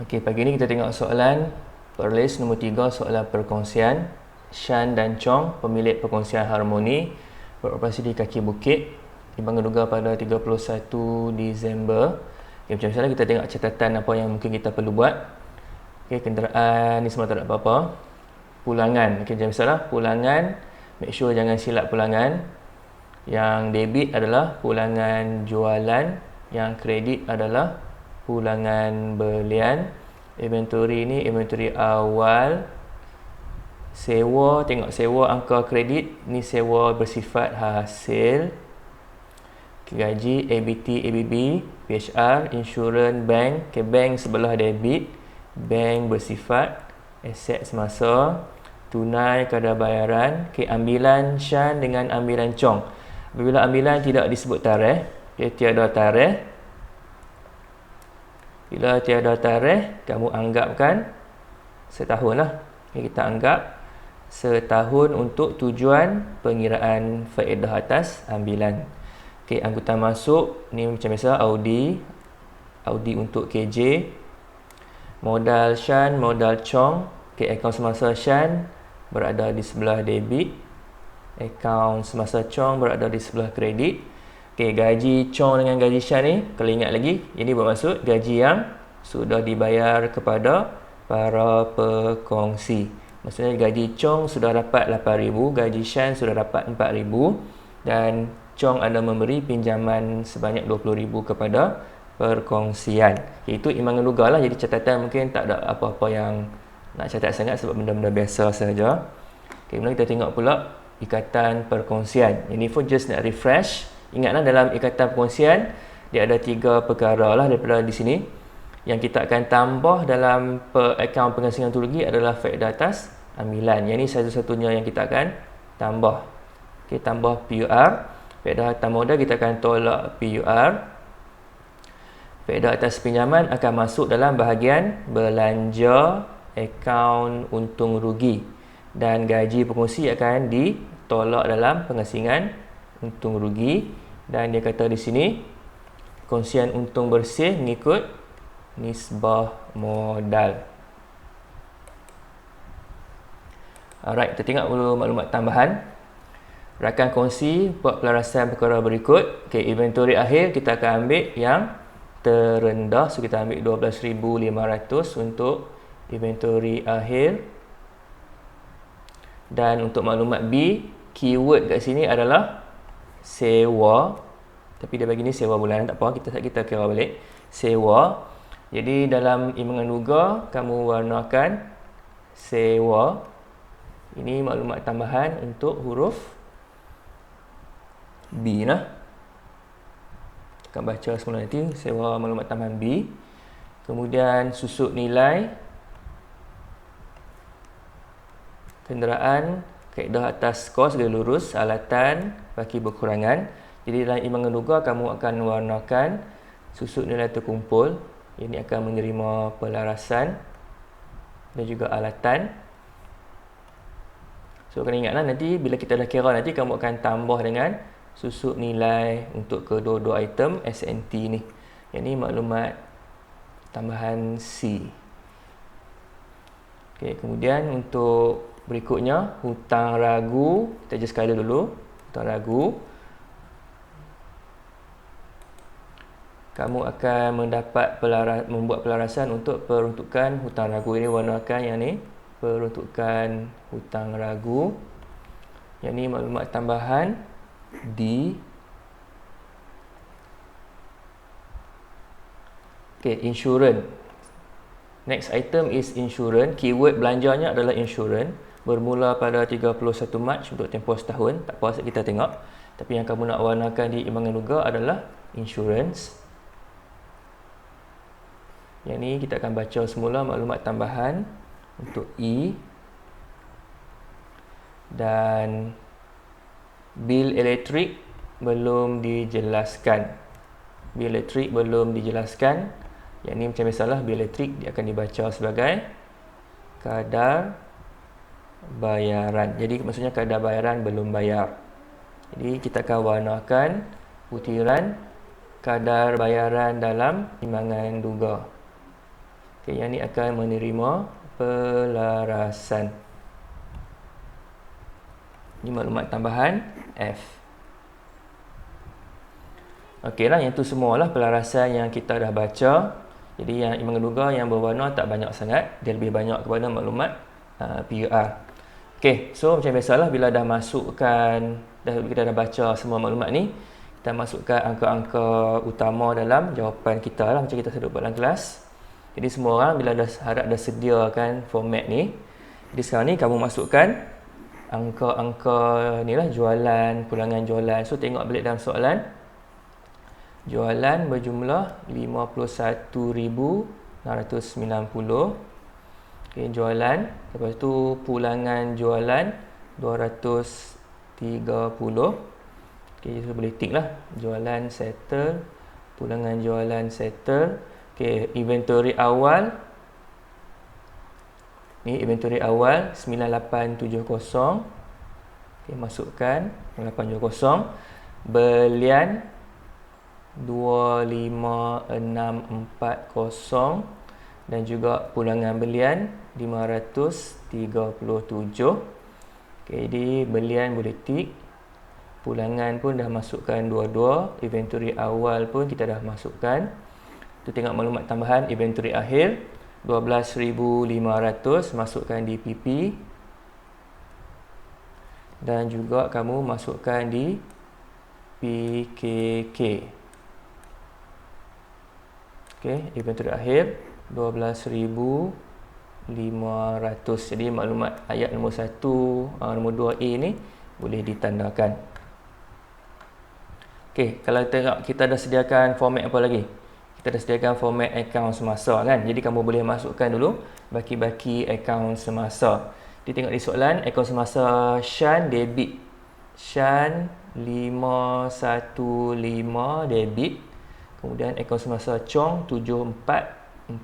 Okey, pagi ni kita tengok soalan perlis nombor 3, soalan perkongsian. Shan dan Chong, pemilik perkongsian harmoni, beroperasi di kaki bukit, Imbang Geduga pada 31 Disember. Okay, macam mana kita tengok catatan apa yang mungkin kita perlu buat. Okay, kenderaan ni semua tak ada apa-apa. Pulangan, okay, macam misalnya pulangan, make sure jangan silap pulangan. Yang debit adalah pulangan jualan, yang kredit adalah pulangan belian. Inventory ni inventory awal. Sewa, tengok sewa angka kredit ni sewa bersifat hasil. Gaji, ABT, ABB, PHR, insurans, bank. Okay, bank sebelah debit, bank bersifat aset semasa. Tunai kadar bayaran. Okay, ambilan Shan dengan ambilan Chong. Apabila ambilan tidak disebut tarikh, okay, tiada tarikh. Bila tiada tarikh, kamu anggapkan setahun lah. Okay, kita anggap setahun untuk tujuan pengiraan faedah atas ambilan. Okay, angkutan masuk ni macam biasa Audi untuk KJ. Modal Shan, modal Chong. Okay, akaun semasa Shan berada di sebelah debit, akaun semasa Chong berada di sebelah kredit. Okay, gaji Chong dengan gaji Shan ni, kalau ingat lagi, ini bermaksud gaji yang sudah dibayar kepada para pekongsi. Maksudnya gaji Chong sudah dapat 8,000, gaji Shan sudah dapat 4,000 dan Chong ada memberi pinjaman sebanyak 20,000 kepada perkongsian. Itu Imbang Geduga lah, jadi catatan mungkin tak ada apa-apa yang nak catat sangat sebab benda-benda biasa sahaja. Okay, kemudian kita tengok pula ikatan perkongsian. Ini pun just nak refresh. Ingatlah dalam ikatan perkongsian dia ada 3 perkara lah daripada di sini. Yang kita akan tambah dalam akaun pengasingan teknologi adalah faedah atas ambilan. Yang ini satu-satunya yang kita akan tambah. Okay, tambah PUR. Faedah atas modal kita akan tolak PUR. Faedah atas pinjaman akan masuk dalam bahagian belanja akaun untung rugi. Dan gaji pekongsi akan ditolak dalam pengasingan untung rugi. Dan dia kata di sini, kongsian untung bersih mengikut nisbah modal. Alright, kita tengok dulu maklumat tambahan. Rakan kongsi buat pelarasan perkara berikut. Okay, inventory akhir kita akan ambil yang terendah. So, kita ambil 12,500 untuk inventory akhir. Dan untuk maklumat B, keyword kat sini adalah sewa. Tapi dia bagi ni sewa bulanan, tak apa, kita kira balik. Sewa. Jadi dalam Imbang Geduga kamu warnakan sewa. Ini maklumat tambahan untuk huruf B lah. Akan baca semula nanti sewa maklumat tambahan B. Kemudian susut nilai kenderaan, kaedah atas kos garis lurus, alatan baki berkurangan. Jadi dalam Imbang Geduga kamu akan warnakan susut nilai terkumpul. Ini akan menerima pelarasan dan juga alatan. So, kena ingatlah nanti bila kita dah kira nanti kamu akan tambah dengan susut nilai untuk kedua-dua item SNT ni. Yang ni maklumat tambahan C. Okay, kemudian untuk berikutnya hutang ragu, kita just colour dulu. Hutang ragu, kamu akan membuat pelarasan untuk peruntukan hutang ragu. Ini warnakan yang ni, peruntukan hutang ragu. Yang ni maklumat tambahan D. Okay, insurans. Next item is insurans. Keyword belanjanya adalah insurans. Bermula pada 31 Mac untuk tempoh setahun. Tak apa, kita tengok. Tapi yang kamu nak warnakan di Imbang Geduga adalah insurans. Yang ni kita akan baca semula maklumat tambahan untuk E. Dan bil elektrik belum dijelaskan. Bil elektrik belum dijelaskan. Yang ni macam biasalah, bil elektrik dia akan dibaca sebagai kadar bayaran. Jadi maksudnya kadar bayaran belum bayar. Jadi kita akan warnakan butiran kadar bayaran dalam Imbangan Duga. Okey, yang ni akan menerima pelarasan. Ini maklumat tambahan F. Okeylah, yang tu semualah pelarasan yang kita dah baca. Jadi yang Imam Geduga yang berwarna tak banyak sangat, dia lebih banyak kepada maklumat PUR. Okey, so macam biasalah bila dah masukkan, kita dah baca semua maklumat ni, kita masukkan angka-angka utama dalam jawapan kita lah, macam kita selalu buat dalam kelas. Jadi semua orang bila dah harap dah sediakan format ni, jadi sekarang ni kamu masukkan angka-angka ni lah, jualan, pulangan jualan. So tengok balik dalam soalan. Jualan berjumlah 51,690. Okay, jualan. Lepas tu pulangan jualan 230. Okay, so boleh tick lah. Jualan settle. Pulangan jualan settle. Okay, inventory awal. Ni inventory awal 9870. Okay, masukkan 9870. Belian 25640 dan juga pulangan belian 537. Okay, jadi belian boleh tick. Pulangan pun dah masukkan dua-dua. Inventory awal pun kita dah masukkan. Tu tengok maklumat tambahan inventory akhir 12,500, masukkan di PP. Dan juga kamu masukkan di PKK. Okey, inventory akhir 12,500. Jadi maklumat ayat nombor 1, nombor 2A ni boleh ditandakan. Okey, kalau tengok kita dah sediakan format apa lagi? Kita dah sediakan format akaun semasa kan. Jadi kamu boleh masukkan dulu baki-baki akaun semasa. Jadi tengok di soalan, akaun semasa Shan debit. Shan 515 debit. Kemudian akaun semasa Chong 7445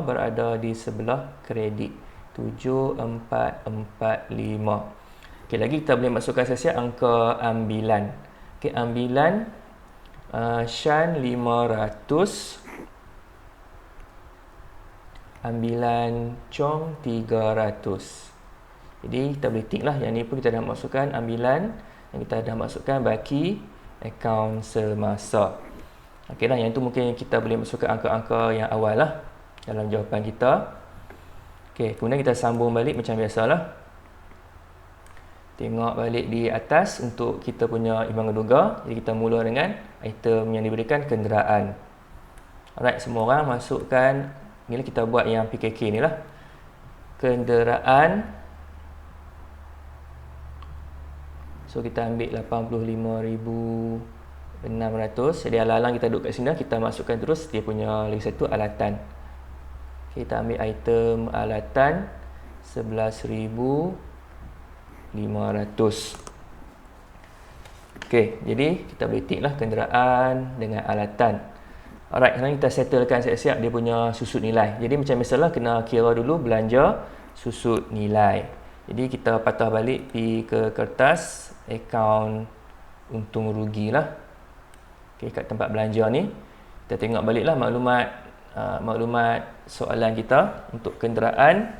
berada di sebelah kredit. 7445. Okey, lagi kita boleh masukkan siap-siap angka ambilan. Okey, ambilan Shan 500. Ambilan Chong 300. Jadi kita boleh tick lah. Yang ni pun kita dah masukkan ambilan. Yang kita dah masukkan baki akaun semasa. Okey lah, yang tu mungkin kita boleh masukkan angka-angka yang awal lah dalam jawapan kita. Okey, kemudian kita sambung balik macam biasalah. Tengok balik di atas untuk kita punya Imam Geduga. Jadi kita mula dengan item yang diberikan kenderaan. Alright, semua orang masukkan. Inilah kita buat yang PKK ni lah. Kenderaan. So kita ambil 85,600. Jadi alang-alang kita duduk kat sini, kita masukkan terus dia punya lagi satu alatan. Kita ambil item alatan 11,500. Okey, jadi kita boleh tick lah kenderaan dengan alatan. Alright, sekarang kita settlekan siap-siap dia punya susut nilai. Jadi macam biasalah kena kira dulu belanja susut nilai. Jadi kita patah balik pergi ke kertas akaun untung rugi lah. Okey, kat tempat belanja ni kita tengok balik lah maklumat soalan kita untuk kenderaan.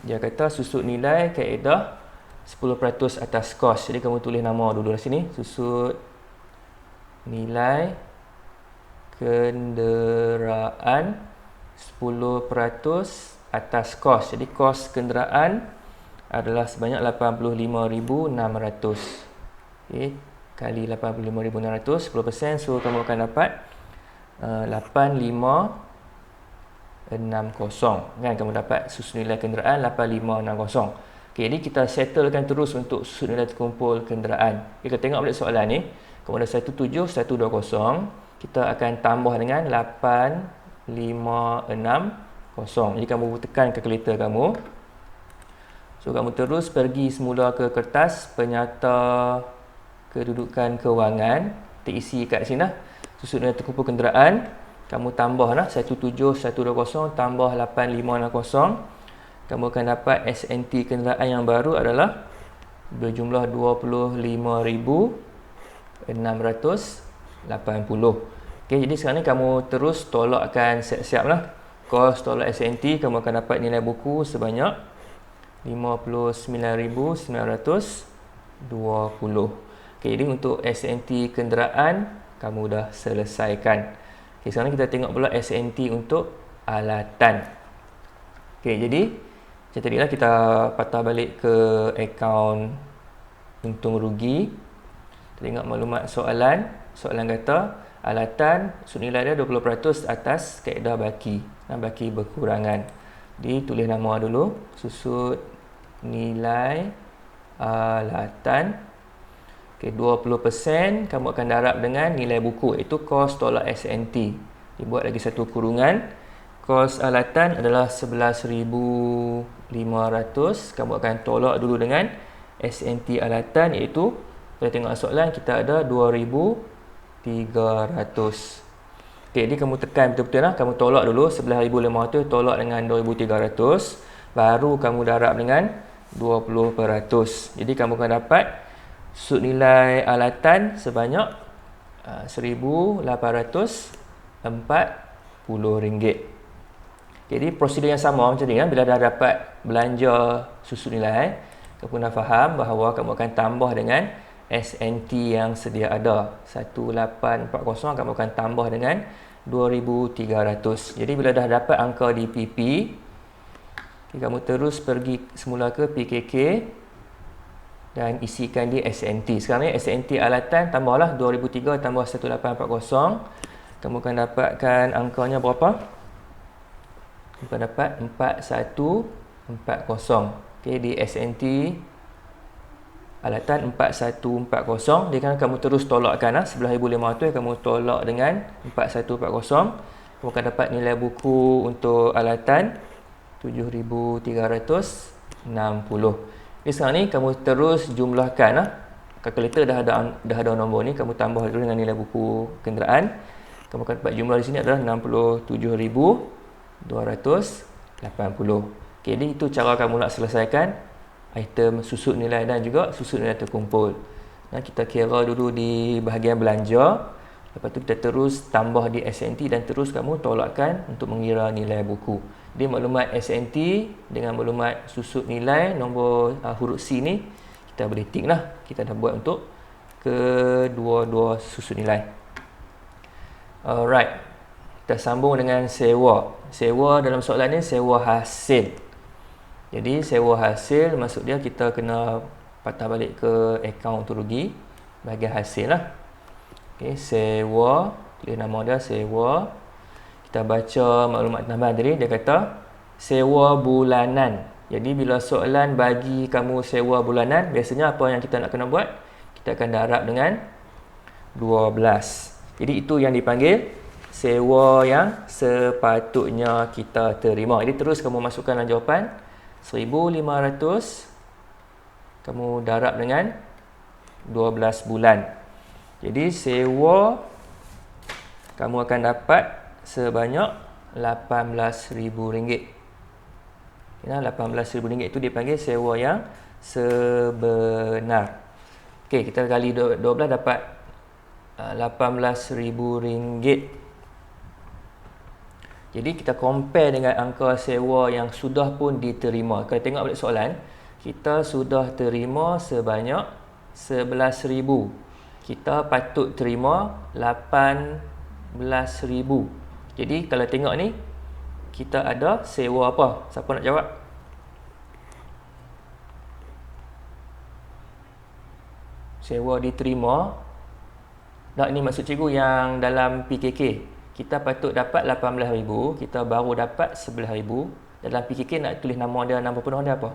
Dia kata susut nilai kaedah 10% atas kos. Jadi kamu tulis nama dulu di sini. Susut nilai kenderaan 10% atas kos. Jadi kos kenderaan adalah sebanyak 85,600. Okay, kali 85,600, 10%. So kamu akan dapat 8560. Kan kamu dapat susut nilai kenderaan 8560. Okay, jadi kita settlekan terus untuk susut nilai terkumpul kenderaan. Kita tengok balik soalan ni. Kamu ada 17120. Kita akan tambah dengan 8560. Jadi kamu tekan kalkulator kamu. So kamu terus pergi semula ke kertas penyata kedudukan kewangan. Kita isi kat sini lah. Susut nilai terkumpul kenderaan. Kamu tambah lah 17120 tambah 8560. Kamu akan dapat SNT kenderaan yang baru adalah berjumlah 25,680. Okey, jadi sekarang ni kamu terus tolakkan siap-siap lah kos tolak SNT, kamu akan dapat nilai buku sebanyak 59,920. Okay, jadi untuk SNT kenderaan kamu dah selesaikan. Okay, sekarang kita tengok pula SNT untuk alatan. Okay, jadi macam tadi lah, kita patah balik ke akaun untung rugi. Kita tengok maklumat soalan. Soalan kata alatan sud nilai dia 20% atas kaedah baki dan baki berkurangan. Jadi tulis nama dulu, susut nilai alatan. Okay, 20% kamu akan darab dengan nilai buku, iaitu kos tolak SNT. Dibuat lagi satu kurungan. Kos alatan adalah 11,500. Kamu akan tolak dulu dengan SNT alatan, iaitu kalau tengok soalan kita ada 2,300. Okay, jadi kamu tekan betul-betul lah. Kamu tolak dulu 11,500 tolak dengan 2,300. Baru kamu darab dengan 20%. Jadi kamu akan dapat sud nilai alatan sebanyak RM1,840. Jadi prosedur yang sama macam ni kan. Bila dah dapat belanja susut nilai, kamu dah faham bahawa kamu akan tambah dengan SNT yang sedia ada. 1840 kamu akan tambah dengan 2,300. Jadi bila dah dapat angka di PP, kamu terus pergi semula ke PKK dan isikan di SNT. Sekarang ni SNT alatan tambahlah 2,300 tambah 1840. Kamu akan dapatkan angkanya berapa? Kamu akan dapat 4140. Okay, di SNT alatan 4140. Dia kan kamu terus tolakkan lah. 11,500 kamu tolak dengan 4140. Kamu akan dapat nilai buku untuk alatan 7,360. Jadi sekarang ni kamu terus jumlahkan lah. Kalkulator dah ada nombor ni, kamu tambah dulu dengan nilai buku kenderaan. Kamu akan dapat jumlah di sini adalah 67,280. Okay, jadi itu cara kamu nak selesaikan item susut nilai dan juga susut nilai terkumpul. Nah, kita kira dulu di bahagian belanja. Lepas tu kita terus tambah di SNT dan terus kamu tolakkan untuk mengira nilai buku. Jadi maklumat SNT dengan maklumat susut nilai nombor huruf C ni kita boleh tick lah. Kita dah buat untuk kedua-dua susut nilai. Alright. Kita sambung dengan sewa. Sewa dalam soalan ni sewa hasil. Jadi sewa hasil maksud dia kita kena patah balik ke akaun untung rugi, bahagian hasil lah. Okay, sewa, tulis nama dia sewa. Kita baca maklumat tambahan tadi, dia kata sewa bulanan. Jadi bila soalan bagi kamu sewa bulanan, biasanya apa yang kita nak kena buat? Kita akan darab dengan 12. Jadi itu yang dipanggil sewa yang sepatutnya kita terima. Jadi terus kamu masukkan dalam jawapan 1,500 kamu darab dengan 12 bulan. Jadi sewa kamu akan dapat sebanyak RM18,000. Ya, RM18,000 itu dipanggil sewa yang sebenar. Okey, kita kali 12 dapat RM18,000. Jadi kita compare dengan angka sewa yang sudah pun diterima. Kalau tengok balik soalan, kita sudah terima sebanyak 11,000. Kita patut terima 18,000. Jadi kalau tengok ni, kita ada sewa apa? Siapa nak jawab? Sewa diterima. Tak, ni maksud cikgu yang dalam PKK. Kita patut dapat 18,000, kita baru dapat 11,000. Dalam PKK nak tulis nama dia, nama penuh dia apa?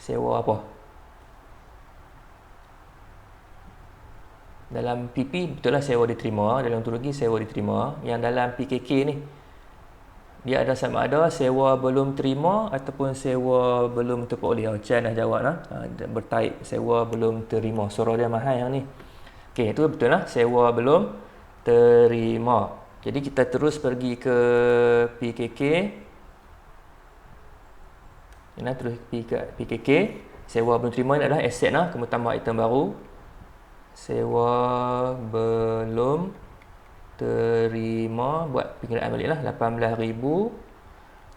Sewa apa? Dalam PP betul lah sewa diterima, dalam untung rugi sewa diterima. Yang dalam PKK ni, dia ada sama ada sewa belum terima ataupun sewa belum terperoleh. Chan dah jawab lah. Bertaip sewa belum terima. Suara dia mahal yang ni. Okey, itu betul lah. Sewa belum terima. Jadi kita terus pergi ke PKK. Ini terus pergi ke PKK. Sewa belum terima ni adalah aset lah. Kamu tambah item baru. Sewa belum terima, buat pengiraan balik lah, 18,000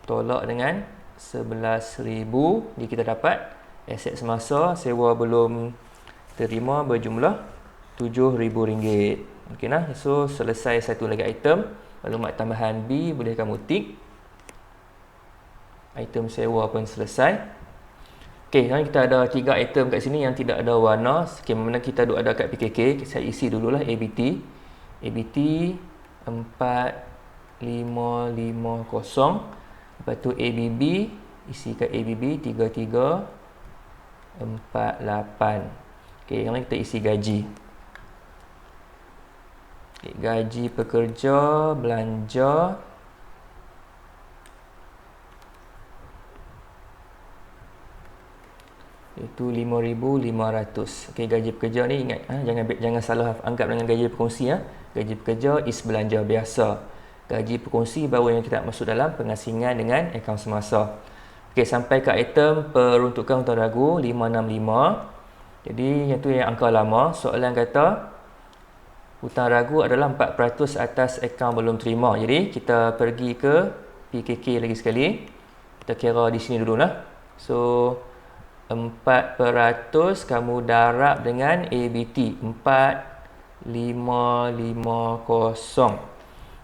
tolak dengan 11,000. Jadi kita dapat aset semasa sewa belum terima berjumlah RM7,000. Okey nah. So selesai satu lagi item. Maklumat tambahan B boleh kamu tik. Item sewa pun selesai. Okey, sekarang kita ada 3 item kat sini yang tidak ada warna. Okey, mana kita ada kat PKK, saya isi dululah ABT. ABT 4550. Lepas tu ABB, isi kat ABB 3348. Okey, sekarang kita isi gaji. Okay, gaji pekerja, belanja. Itu 5,500. Okey, gaji pekerja ni ingat jangan salah anggap dengan gaji berkongsi ya. Gaji pekerja is belanja biasa. Gaji berkongsi baru yang kita masuk dalam pengasingan dengan akaun semasa. Okey, sampai ke item peruntukan hutang ragu 565. Jadi yang tu yang angka lama. Soalan kata hutang ragu adalah 4% atas akaun belum terima. Jadi kita pergi ke PKK lagi sekali. Kita kira di sini dulu lah. So 4% kamu darab dengan ABT 4550.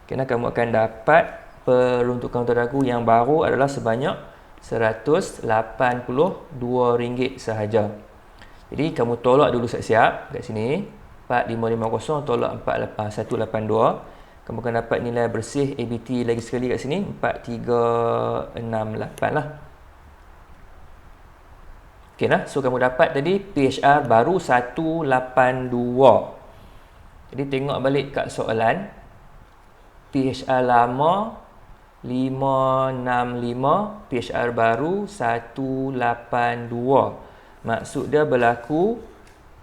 Kerana kamu akan dapat peruntukan hutang ragu yang baru adalah sebanyak RM182 sahaja. Jadi kamu tolak dulu siap-siap kat sini. 4550 tolak 182. Kamu akan dapat nilai bersih ABT lagi sekali kat sini 4368 lah. Okey nah, so kamu dapat tadi PHR baru 182. Jadi tengok balik kat soalan. PHR lama 565, PHR baru 182. Maksud dia berlaku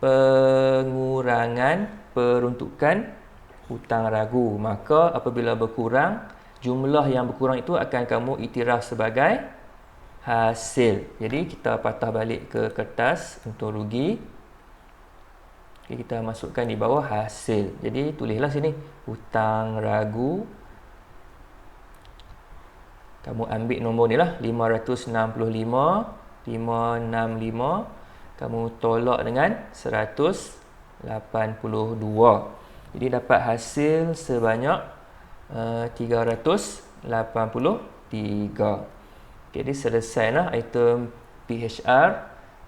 pengurangan peruntukan hutang ragu. Maka apabila berkurang, jumlah yang berkurang itu akan kamu iktiraf sebagai hasil. Jadi kita patah balik ke kertas untung rugi. Okay, kita masukkan di bawah hasil. Jadi tulislah sini hutang ragu. Kamu ambil nombor ni lah 565. Kamu tolak dengan 182. Jadi dapat hasil sebanyak 383. Jadi selesailah item PHR.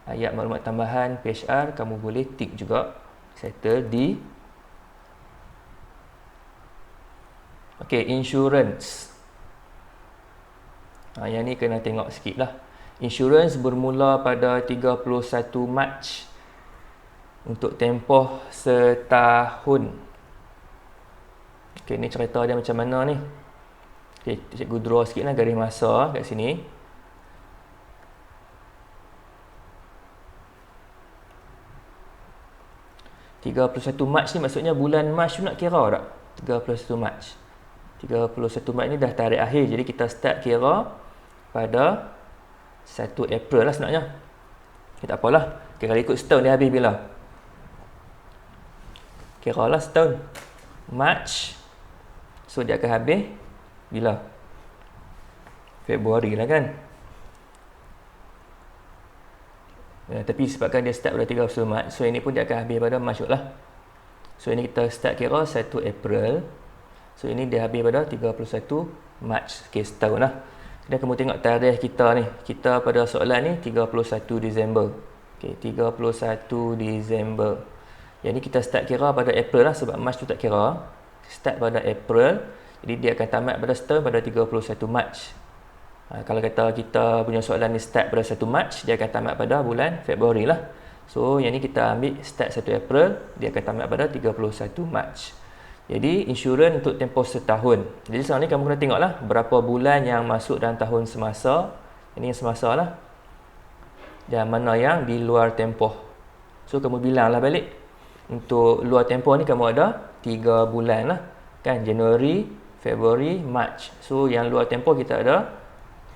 Ayat maklumat tambahan PHR kamu boleh tik juga. Settle di. Okey, insurance. Yang ni kena tengok sikit lah. Insurance bermula pada 31 Mac untuk tempoh setahun. Okey, ni cerita dia macam mana ni. Okey, cikgu draw sikit lah garis masa kat sini. 31 Mac ni maksudnya bulan Mac tu nak kira tak? 31 Mac. 31 Mac ni dah tarikh akhir. Jadi kita start kira pada 1 April lah sebenarnya. Tak apalah. Kalau ikut setahun dia habis bila? Kira lah setahun. March. So dia akan habis bila? Februari lah kan? Tapi sebabkan dia start pada 31 Mac, so ini pun dia akan habis pada Mac lah. So ini kita start kira 1 April. So ini dia habis pada 31 Mac. Okay, setahun lah. Dan kamu tengok tarikh kita ni. Kita pada soalan ni 31 Disember. Okay, 31 Disember. Yang ni kita start kira pada April lah sebab Mac tu tak kira. Start pada April. Jadi dia akan tamat pada setahun pada 31 Mac. Kalau kata kita punya soalan ni start pada 1 Mac, dia akan tamat pada bulan Februari lah. So yang ni kita ambil start 1 April, dia akan tamat pada 31 Mac. Jadi insurans untuk tempoh setahun. Jadi sekarang ni kamu kena tengok lah berapa bulan yang masuk dalam tahun semasa. Ini yang semasa lah. Dan mana yang di luar tempoh. So kamu bilang lah balik. Untuk luar tempoh ni kamu ada 3 bulan lah. Kan, Januari, Februari, Mac. So yang luar tempoh kita ada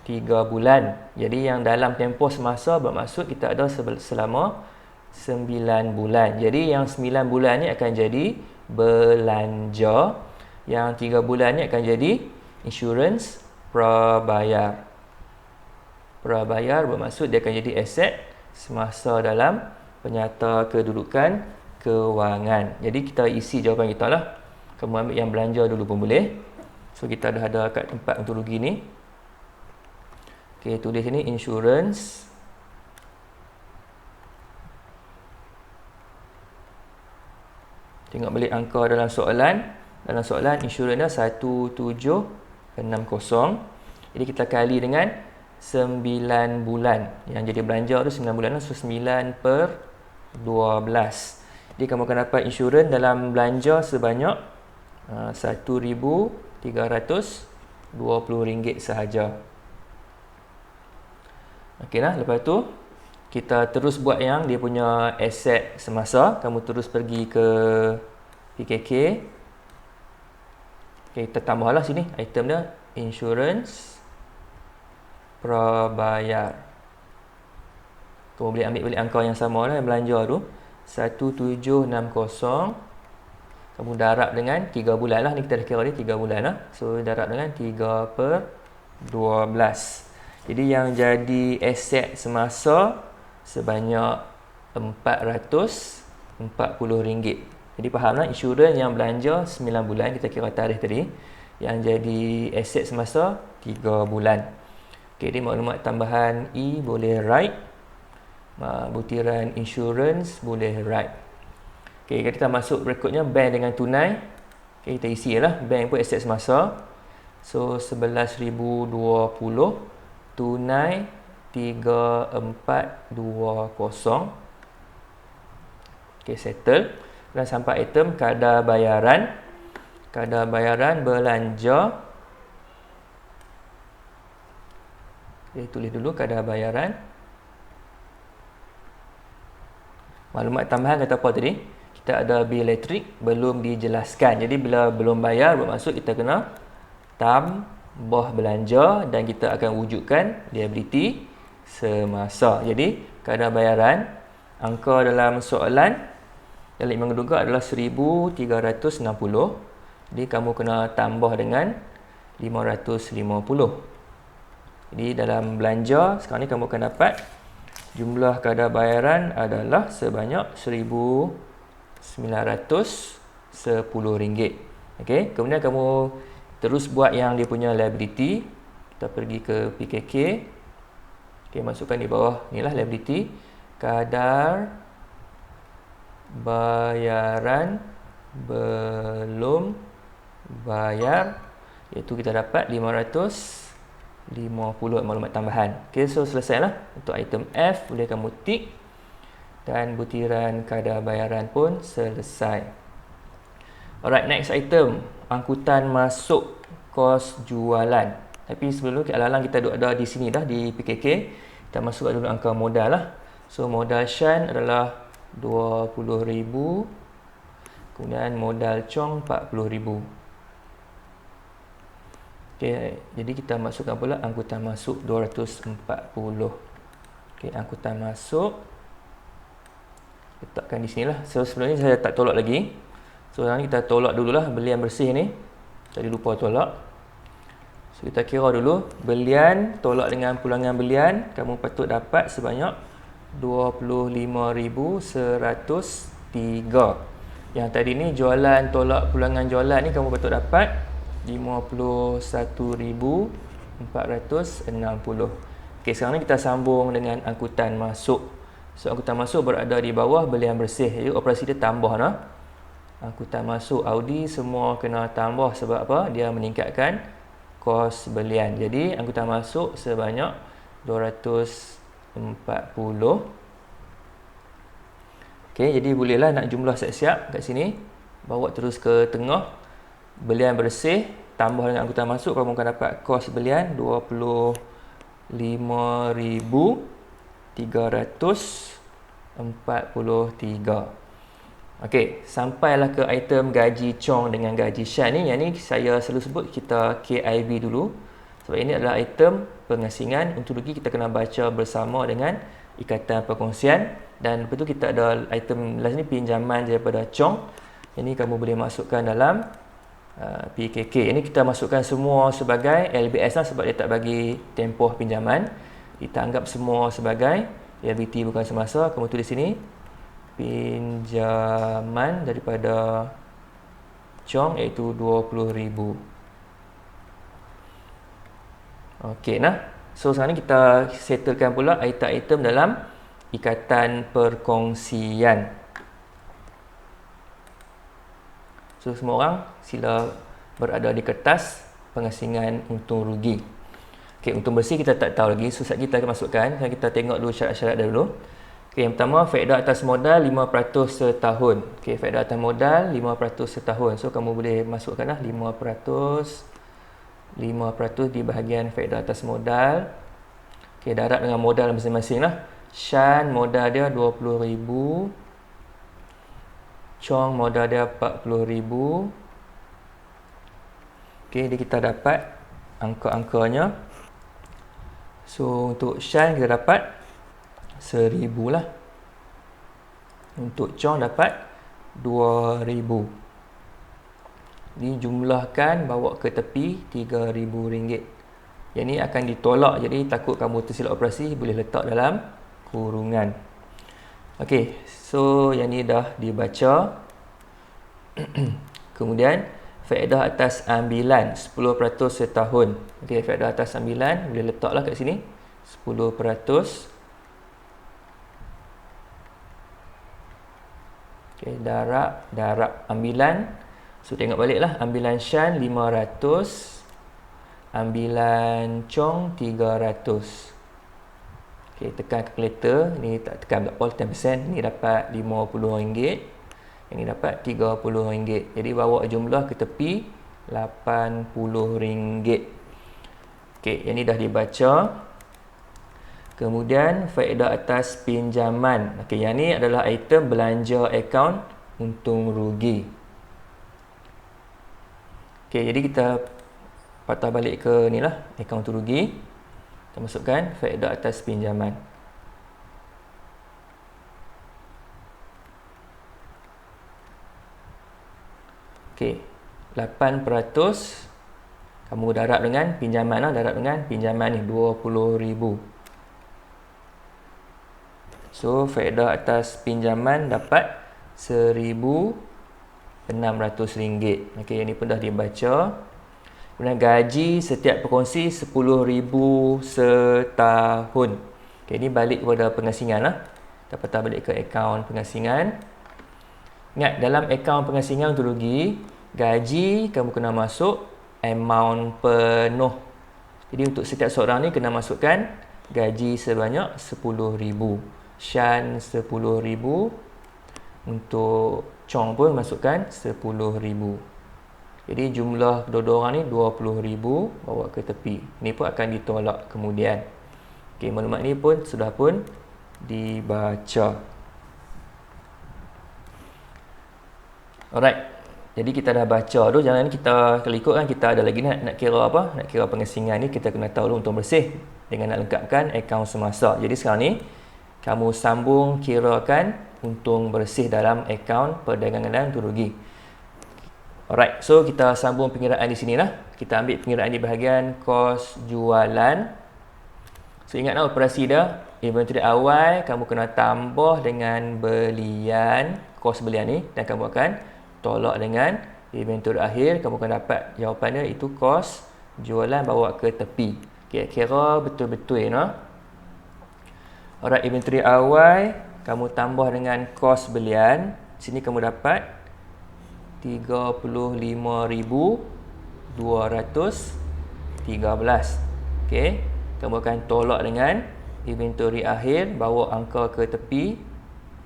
3 bulan. Jadi yang dalam tempoh semasa bermaksud kita ada selama 9 bulan. Jadi yang 9 bulan ni akan jadi belanja. Yang 3 bulan ni akan jadi insurans prabayar. Prabayar bermaksud dia akan jadi aset semasa dalam penyata kedudukan kewangan. Jadi kita isi jawapan kita lah. Kamu ambil yang belanja dulu pun boleh. So kita dah ada kat tempat untuk rugi ni. Okey, tulis sini insurans tengok balik angka dalam soalan. Dalam soalan insurans dah 1760. Jadi kita kali dengan 9 bulan. Yang jadi belanja tu 9 bulan tu, so 9 per 12. Jadi kamu akan dapat insurans dalam belanja sebanyak RM1,320 sahaja. Okeylah, lepas tu kita terus buat yang dia punya aset semasa. Kamu terus pergi ke PKK. Okay, kita tambahlah sini item dia insurans prabayar. Kamu boleh ambil balik angka yang sama lah yang belanja tu 1760. Kamu darab dengan 3 bulan lah. Ni kita dah kira dia 3 bulan lah. So darab dengan 3 per 12. Jadi yang jadi aset semasa sebanyak RM440. Jadi fahamlah insurans yang belanja 9 bulan, kita kira tarikh tadi. Yang jadi aset semasa 3 bulan. Okey, jadi maklumat tambahan E boleh write. Butiran insurans boleh write. Okey, kita masuk berikutnya bank dengan tunai. Okey, kita isi lah bank pun aset semasa. So 11,020, tunai 3420. Okey, settle. Dan sampai item kadar bayaran. Kadar bayaran belanja. Okay, tulis dulu kadar bayaran. Maklumat tambahan kata apa tadi? Kita ada bil elektrik belum dijelaskan. Jadi bila belum bayar bermaksud kita kena tambah belanja dan kita akan wujudkan liability semasa. Jadi kadar bayaran angka dalam soalan yang mengeduga adalah 1,360. Jadi kamu kena tambah dengan 550. Jadi dalam belanja sekarang ni kamu akan dapat jumlah kadar bayaran adalah sebanyak RM1,910. Okey, kemudian kamu terus buat yang dia punya liability. Kita pergi ke PKK. Okey, masukkan di bawah inilah liability. Kadar bayaran belum bayar, iaitu kita dapat 550 maklumat tambahan. Okey, so selesailah untuk item F. Boleh kamu tick dan butiran kadar bayaran pun selesai. Alright, next item angkutan masuk kos jualan. Tapi sebelum tu alang-alang kita ada di sini dah di PKK. Kita masuk dulu angka modal lah. So modal Shan adalah 20,000. Kemudian modal Chong 40,000. Okey, jadi kita masukkan pula angkutan masuk 240. Okey, angkutan masuk letakkan di sinilah. So sebelum ni saya tak tolak lagi. So sekarang ni kita tolak dululah belian bersih ni. Tadi lupa tolak. So kita kira dulu belian tolak dengan pulangan belian, kamu patut dapat sebanyak 25,103. Yang tadi ni jualan tolak pulangan jualan ni kamu patut dapat 51,460. Okey, sekarang ni kita sambung dengan angkutan masuk. So angkutan masuk berada di bawah belian bersih. Jadi operasi dia tambah nah. Angkutan masuk Audi semua kena tambah sebab apa? Dia meningkatkan kos belian. Jadi angkutan masuk sebanyak 240. Okey, jadi bolehlah nak jumlah siap-siap kat sini. Bawa terus ke tengah. Belian bersih tambah dengan angkutan masuk, kamu akan dapat kos belian 25,343. Okey, sampailah ke item gaji Chong dengan gaji Shan ni. Yang ni saya selalu sebut kita KIV dulu. Sebab ini adalah item pengasingan. Untuk rugi kita kena baca bersama dengan ikatan perkongsian. Dan lepas tu kita ada item last ni pinjaman daripada Chong. Ini kamu boleh masukkan dalam PKK. Ini kita masukkan semua sebagai LBS lah sebab dia tak bagi tempoh pinjaman. Kita anggap semua sebagai liability bukan semasa. Kamu tulis sini pinjaman daripada Chong iaitu 20,000. Okey nah. So sekarang ni kita settlekan pula item-item dalam ikatan perkongsian. So semua orang sila berada di kertas pengasingan untung rugi. Okey, untung bersih kita tak tahu lagi. So kita akan masukkan. Kita tengok dulu syarat-syarat dulu. Okey, yang pertama faedah atas modal 5% setahun. Okey, faedah atas modal 5% setahun. So kamu boleh masukkanlah 5% di bahagian faedah atas modal. Okey, darab dengan modal masing-masing lah. Shan modal dia 20,000. Chong modal dia 40,000. Okey, jadi kita dapat angka-angkanya. So untuk Shan kita dapat 1,000 lah. Untuk Chong dapat 2,000. Dijumlahkan bawa ke tepi RM3,000. Yang ni akan ditolak, jadi takut kamu tersilap operasi boleh letak dalam kurungan. Okey, so yang ni dah dibaca. Kemudian faedah atas ambilan 10% setahun. Okey, faedah atas ambilan boleh letaklah kat sini 10%. Okey, darab ambilan. So tengok baliklah, ambilan Shan 500, ambilan Chong 300. Okay, tekan kalkulator. Ni tak tekan all 10%. Ni dapat RM50. Yang ni dapat RM30. Jadi bawa jumlah ke tepi RM80. Okay, yang ni dah dibaca. Kemudian faedah atas pinjaman. Okay, yang ni adalah item belanja akaun untung rugi. Okay, jadi kita patah balik ke ni lah, akaun untung rugi. Kita masukkan faedah atas pinjaman. Okey, 8% kamu darab dengan pinjaman lah, darab dengan pinjaman ni 20,000. So faedah atas pinjaman dapat RM1,600. Okey, yang ni pun dah dibaca. Kemudian gaji setiap berkongsi 10,000 setahun. Okay, ini balik kepada pengasingan lah. Kita patah balik ke akaun pengasingan. Ingat, dalam akaun pengasingan untung rugi, gaji kamu kena masuk amount penuh. Jadi untuk setiap seorang ni kena masukkan gaji sebanyak 10,000. Shan 10,000. Untuk Chong pun masukkan 10,000. Jadi jumlah kedua-dua orang ni 20,000 bawa ke tepi. Ini pun akan ditolak kemudian. Okey, maklumat ni pun sudah pun dibaca. Alright. Jadi kita dah baca tu, jangan kita kalau ikut kan kita ada lagi nak kira apa? Nak kira pengasingan ni kita kena tahu dulu untung bersih dengan nak lengkapkan akaun semasa. Jadi sekarang ni kamu sambung kirakan untung bersih dalam akaun perdagangan dan untung rugi. Alright, so kita sambung pengiraan di sini lah. Kita ambil pengiraan di bahagian kos jualan. So ingatlah operasi dia, inventory awal kamu kena tambah dengan belian, kos belian ni, dan kamu akan tolak dengan inventory akhir. Kamu akan dapat jawapan dia itu kos jualan bawa ke tepi. Okay, kira betul-betul you know. Alright, inventory awal kamu tambah dengan kos belian. Sini kamu dapat 35,213. Okey, kamu akan tolak dengan inventory akhir, bawa angka ke tepi,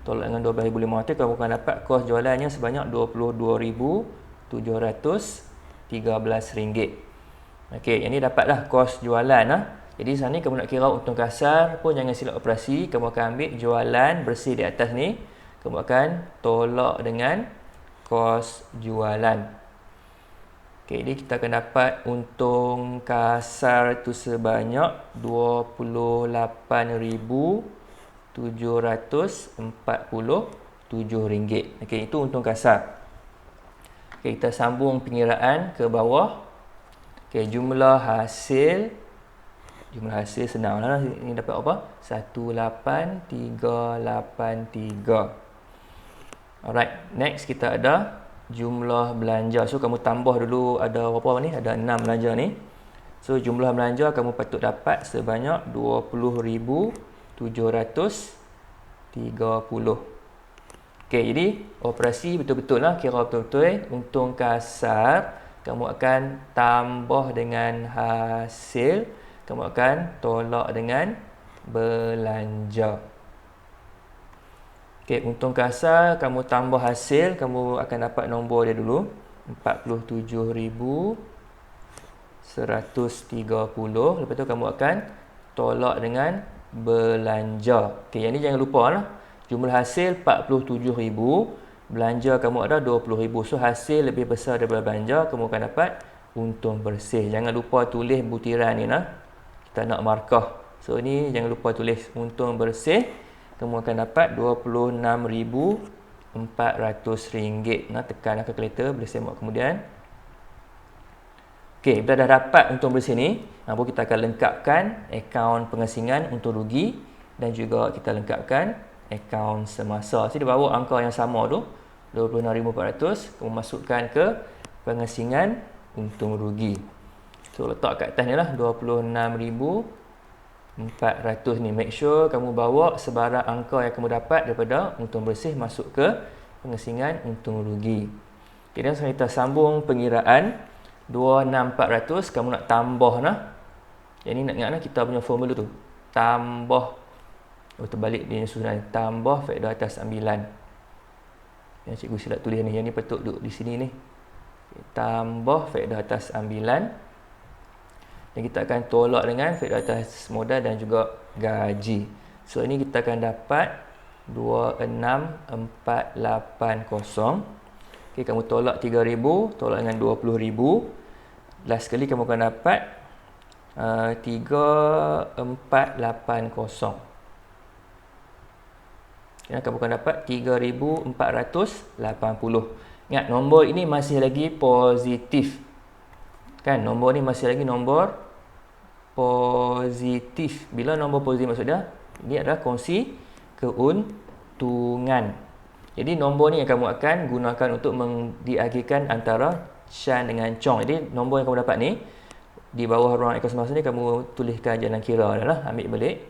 tolak dengan 12,500, kamu akan dapat kos jualannya sebanyak RM22,713. Okey, yang ni dapatlah kos jualan lah. Jadi sekarang ni kamu nak kira untung kasar pun jangan silap operasi, kamu akan ambil jualan bersih di atas ni, kamu akan tolak dengan kos jualan. Okey, jadi kita akan dapat untung kasar itu sebanyak RM28,747. Okey, itu untung kasar. Okay, kita sambung pengiraan ke bawah. Okay, jumlah hasil senang lah. Ini dapat apa? 18383. Alright, next kita ada jumlah belanja. So kamu tambah dulu, ada berapa ni? Ada 6 belanja ni. So jumlah belanja kamu patut dapat sebanyak 20,730. Okey, jadi operasi betul-betul lah, kira betul-betul. Untung kasar kamu akan tambah dengan hasil, kamu akan tolak dengan belanja. Okey, untung kasar kamu tambah hasil, kamu akan dapat nombor dia dulu, 47,130. Lepas tu kamu akan tolak dengan belanja. Okey, yang ni jangan lupa lah. Jumlah hasil 47,000, belanja kamu ada 20,000. So hasil lebih besar daripada belanja, kamu akan dapat untung bersih. Jangan lupa tulis butiran ni lah. Kita nak markah. So ni jangan lupa tulis untung bersih. Kamu akan dapat RM26,400. Nah, tekan kalkulator, boleh semak kemudian. Okey, bila dah dapat untung bersih ni, baru kita akan lengkapkan akaun pengasingan untung rugi dan juga kita lengkapkan akaun semasa. Jadi bawa angka yang sama tu, 26,400, kamu masukkan ke pengasingan untung rugi. So letak kat atas ni lah, 26,400 ni. Make sure kamu bawa sebarang angka yang kamu dapat daripada untung bersih masuk ke pengasingan untung rugi. Okay, dan kita sambung pengiraan 26,400, kamu nak tambah lah. Yang ni nak ingat lah kita punya formula tu. Tambah, terbalik dia susunan, tambah faktor atas ambilan. Yang cikgu silap tulis ni, yang ni patut duduk di sini ni. Okay, tambah faktor atas ambilan. Dan kita akan tolak dengan faktor atas modal dan juga gaji. So ini kita akan dapat 26,480. Okay, kamu tolak 3,000, tolak dengan 20,000. Last sekali kamu akan dapat 3,480. Ya, kamu akan dapat 3,480. Ingat, nombor ini masih lagi positif. Kan, nombor ni masih lagi nombor positif. Bila nombor positif maksudnya, ini adalah kongsi keuntungan. Jadi nombor ni yang kamu akan gunakan untuk diakhirkan antara Shan dengan Chong. Jadi nombor yang kamu dapat ni, di bawah ruang akaun semasa ni kamu tuliskan jalan kira adalah, ambil balik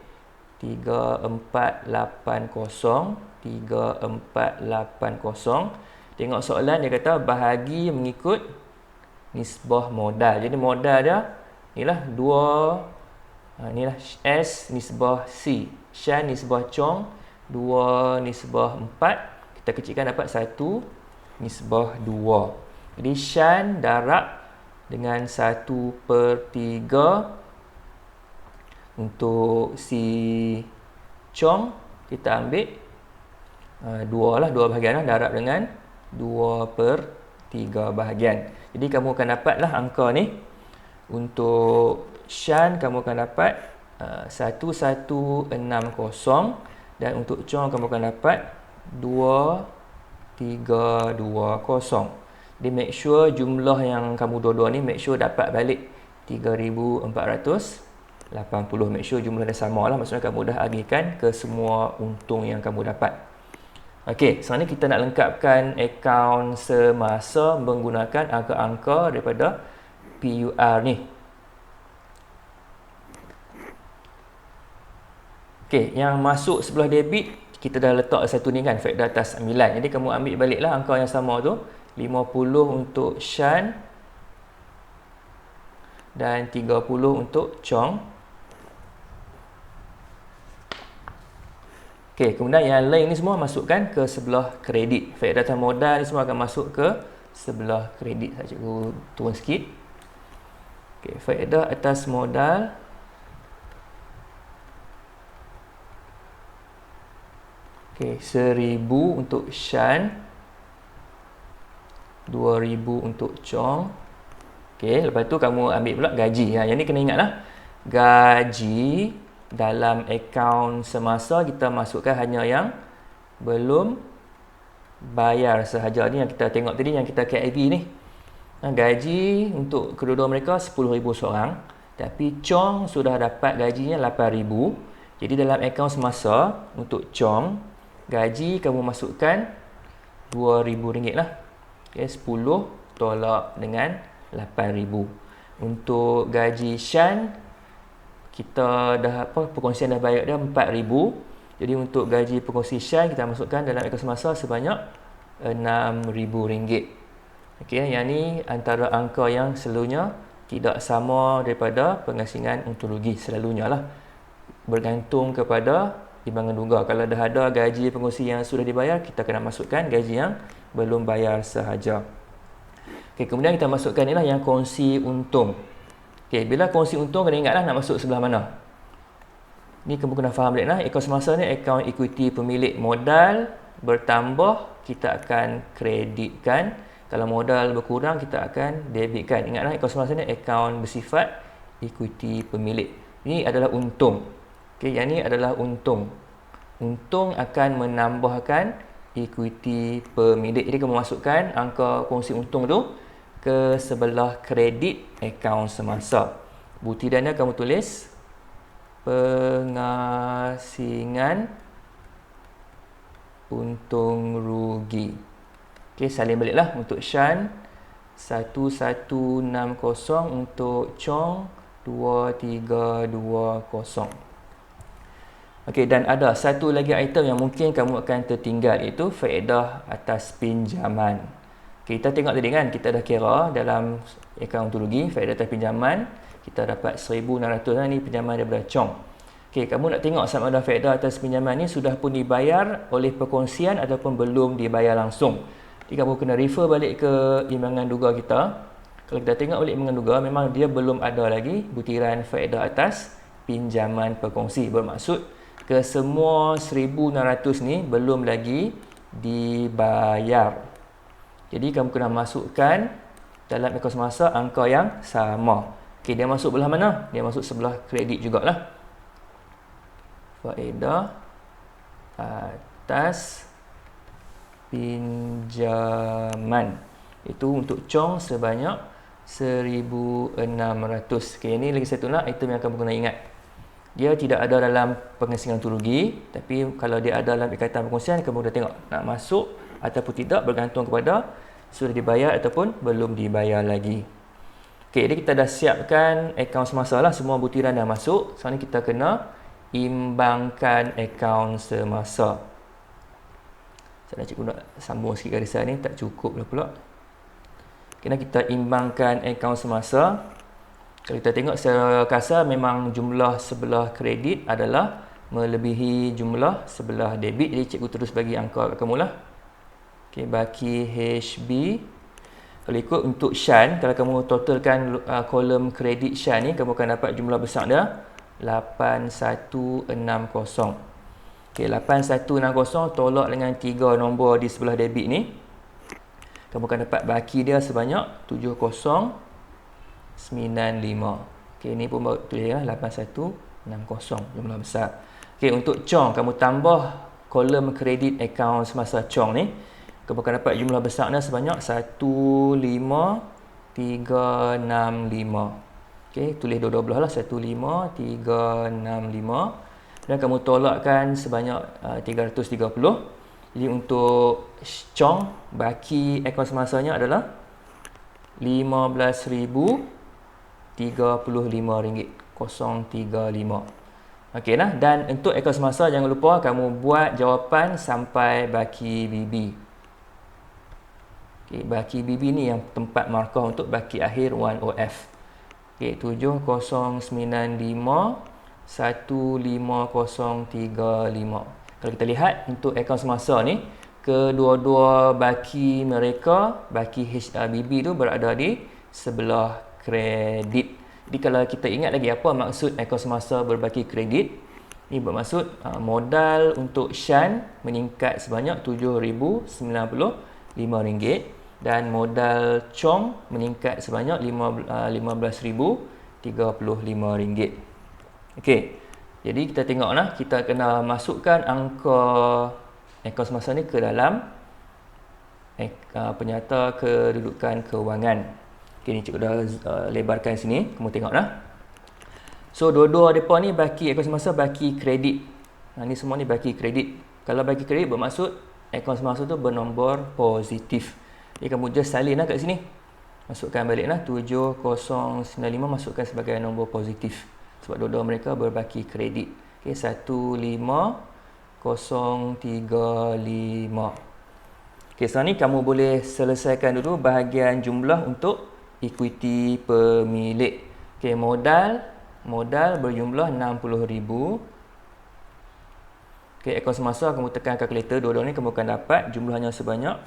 3,480, 3,480. Tengok soalan dia kata bahagi mengikut nisbah modal. Jadi modal dia inilah 2, inilah S nisbah C, Shan nisbah Chong 2 nisbah 4. Kita kecilkan dapat 1 nisbah 2. Jadi Shan darab dengan 1/3. Untuk si Chong kita ambil 2 lah, 2 bahagian lah, darab dengan 2/3 bahagian. Jadi kamu akan dapatlah angka ni. Untuk Shan kamu akan dapat 1160 dan untuk Chong kamu akan dapat 2320. Jadi make sure jumlah yang kamu dua-dua ni, make sure dapat balik 3,480. Make sure jumlah dah sama lah. Maksudnya kamu dah agihkan ke semua untung yang kamu dapat. Okey, sekarang ni kita nak lengkapkan akaun semasa menggunakan angka-angka daripada PUR ni. Okey, yang masuk sebelah debit kita dah letak satu ni kan, faktor atas ambilan. Jadi kamu ambil baliklah angka yang sama tu, 50 untuk Shan dan 30 untuk Chong. Okey, kemudian yang lain ni semua masukkan ke sebelah kredit. Faktor atas modal ni semua akan masuk ke sebelah kredit. Saya cikgu turun sikit. Okey, faktor atas modal. Okey, 1,000 untuk Shan, 2,000 untuk Chong. Okey, lepas tu kamu ambil pula gaji. Yang ni kena ingatlah. Gaji dalam akaun semasa kita masukkan hanya yang belum bayar sahaja. Ni yang kita tengok tadi, yang kita KIV ni. Gaji untuk kedua-dua mereka 10,000 seorang, tapi Chong sudah dapat gajinya 8,000. Jadi dalam akaun semasa untuk Chong, gaji kamu masukkan RM2,000 lah. Okay, 10 tolak dengan 8,000. Untuk gaji Shan, kita dah perkongsian dah bayar dia 4,000. Jadi untuk gaji perkongsi Shan kita masukkan dalam akaun semasa sebanyak RM6,000. Okey, yang ni antara angka yang selalunya tidak sama daripada pengasingan untung rugi, selalunya lah. Bergantung kepada timbangan duga. Kalau dah ada gaji pengurusi yang sudah dibayar, kita kena masukkan gaji yang belum bayar sahaja. Okey, kemudian kita masukkan ni lah yang kongsi untung. Okey, bila kongsi untung kena ingatlah nak masuk sebelah mana. Ni kamu kena faham balik lah. Akaun semasa ni akaun equity pemilik. Modal bertambah, kita akan kreditkan. Kalau modal berkurang, kita akan debitkan. Ingatlah, akaun semasa ni akaun bersifat equity pemilik. Ini adalah untung. Okey, yang ni adalah untung. Untung akan menambahkan equity pemilik. Jadi kamu masukkan angka kongsi untung tu ke sebelah kredit akaun semasa. Bukti dana kamu tulis pengasingan untung rugi. Okey, salin baliklah untuk Shan 1160, untuk Chong 2320. Okey, dan ada satu lagi item yang mungkin kamu akan tertinggal, iaitu faedah atas pinjaman. Okay, kita tengok tadi kan, kita dah kira dalam akaun untung rugi faedah atas pinjaman kita dapat 1,600 lah, ni pinjaman daripada Chong. Okey, kamu nak tengok sama ada faedah atas pinjaman ni sudah pun dibayar oleh perkongsian ataupun belum dibayar langsung. Jadi kamu kena refer balik ke imbangan duga kita. Kalau kita tengok balik imbangan duga, memang dia belum ada lagi butiran faedah atas pinjaman perkongsi. Bermaksud ke semua 1,600 ni belum lagi dibayar. Jadi kamu kena masukkan dalam akaun semasa angka yang sama. Okey, dia masuk belah mana? Dia masuk sebelah kredit jugalah. Faedah atas pinjaman. Itu untuk Chong sebanyak 1,600. Okey, ini lagi satu lah item yang kamu kena ingat. Dia tidak ada dalam pengasingan untung rugi, tapi kalau dia ada dalam ikatan perkongsian, kamu dah tengok nak masuk ataupun tidak bergantung kepada sudah dibayar ataupun belum dibayar lagi. Okey, jadi kita dah siapkan akaun semasa lah, semua butiran dah masuk. Sekarang ni kita kena imbangkan akaun semasa. Saya nak cikgu nak sambung sikit garisan ni, tak cukup lah pula. Kena kita imbangkan akaun semasa. Kalau kita tengok secara kasar, memang jumlah sebelah kredit adalah melebihi jumlah sebelah debit. Jadi cikgu terus bagi angka kat kamu lah. Okay, baki HB. Kalau ikut untuk Shan, kalau kamu totalkan kolom kredit Shan ni, kamu akan dapat jumlah besar dia 8160. Okay, 8160 tolak dengan 3 nombor di sebelah debit ni, kamu akan dapat baki dia sebanyak 7095. Okay, ni pun baru tulis ya, 8160, jumlah besar. Okay, untuk Chong, kamu tambah kolom kredit akaun semasa Chong ni, kamu akan dapat jumlah besarnya sebanyak 15365. Okay, tulis dua-dua belah lah, 15365. Dan kamu tolakkan sebanyak 330. Jadi untuk Chong, baki akaun semasanya adalah RM15,035.035. Okey lah. Dan untuk akaun semasa, jangan lupa kamu buat jawapan sampai baki BB. Okey, baki BB ni yang tempat markah untuk baki akhir 1OF. Okey, 7095 15035. Kalau kita lihat untuk akaun semasa ni, kedua-dua baki mereka, baki HBB tu berada di sebelah kredit. Jadi kalau kita ingat lagi apa maksud akaun semasa berbaki kredit, ini bermaksud modal untuk Shan meningkat sebanyak RM7,095 dan modal Chong meningkat sebanyak RM15,035. Okey, jadi kita tengoklah, kita kena masukkan angka akaun semasa ni ke dalam penyata kedudukan kewangan. Okay, ni cikgu dah lebarkan sini, kamu tengoklah. So dua-dua mereka ni baki akaun semasa baki kredit. Ni semua ni baki kredit. Kalau baki kredit bermaksud akaun semasa tu bernombor positif. Jadi kamu just salin lah kat sini. Masukkan balik lah 7095, masukkan sebagai nombor positif. Sebab dua-dua mereka berbaki kredit. Okay, 15035. Okay, sekarang ni kamu boleh selesaikan dulu bahagian jumlah untuk ekuiti pemilik. Okay, modal berjumlah 60,000. Okay, akaun semasa kamu tekan kalkulator, dua-dua ni kamu akan dapat jumlahnya sebanyak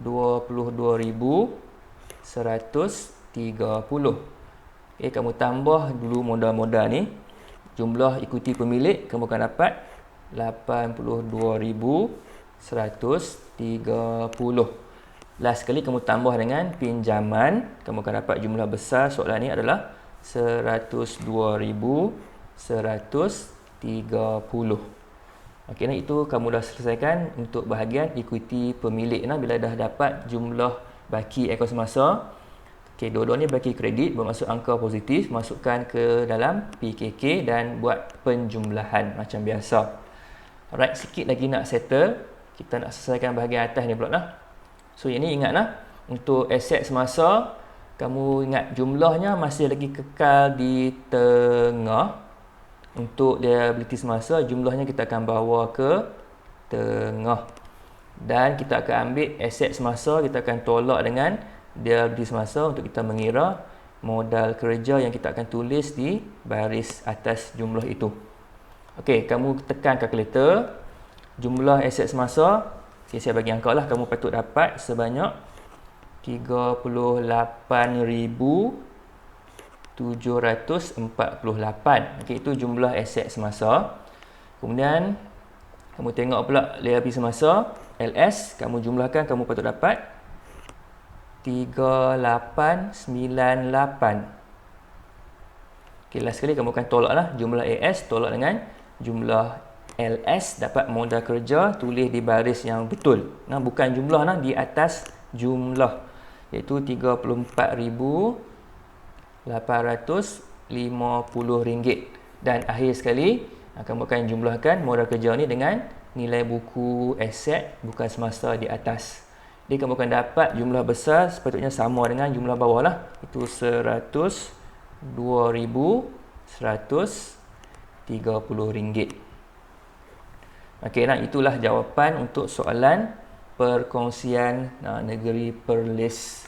22,130. Okay, kamu tambah dulu modal-modal ni. Jumlah ekuiti pemilik kamu akan dapat 82,130. Last sekali kamu tambah dengan pinjaman, kamu akan dapat jumlah besar soalan ni adalah 102,130. Okey, nah itu kamu dah selesaikan untuk bahagian ekuiti pemilik. Nah, bila dah dapat jumlah baki akaun semasa, okey, dua-dua ni baki kredit bermaksud angka positif, masukkan ke dalam PKK dan buat penjumlahan macam biasa. Alright, sikit lagi nak settle. Kita nak selesaikan bahagian atas ni pula lah. So, yang ni ingatlah, untuk aset semasa, kamu ingat jumlahnya masih lagi kekal di tengah. Untuk liability semasa, jumlahnya kita akan bawa ke tengah. Dan kita akan ambil aset semasa, kita akan tolak dengan liability semasa untuk kita mengira modal kerja yang kita akan tulis di baris atas jumlah itu. Okey, kamu tekan kalkulator. Jumlah aset semasa, saya bagi angka lah, kamu patut dapat sebanyak 38,748. Okey, itu jumlah aset semasa. Kemudian kamu tengok pula liability semasa, LS, kamu jumlahkan, kamu patut dapat 3898. Okey, last sekali kamu akan tolak lah jumlah AS, tolak dengan jumlah LS, dapat modal kerja, tulis di baris yang betul. Nah, bukan jumlah nah, di atas jumlah, iaitu RM34,850. Dan akhir sekali kamu akan jumlahkan modal kerja ni dengan nilai buku aset bukan semasa di atas. Jadi kamu akan dapat jumlah besar sepatutnya sama dengan jumlah bawah lah, itu RM102,130. Okey, nah itulah jawapan untuk soalan perkongsian negeri Perlis.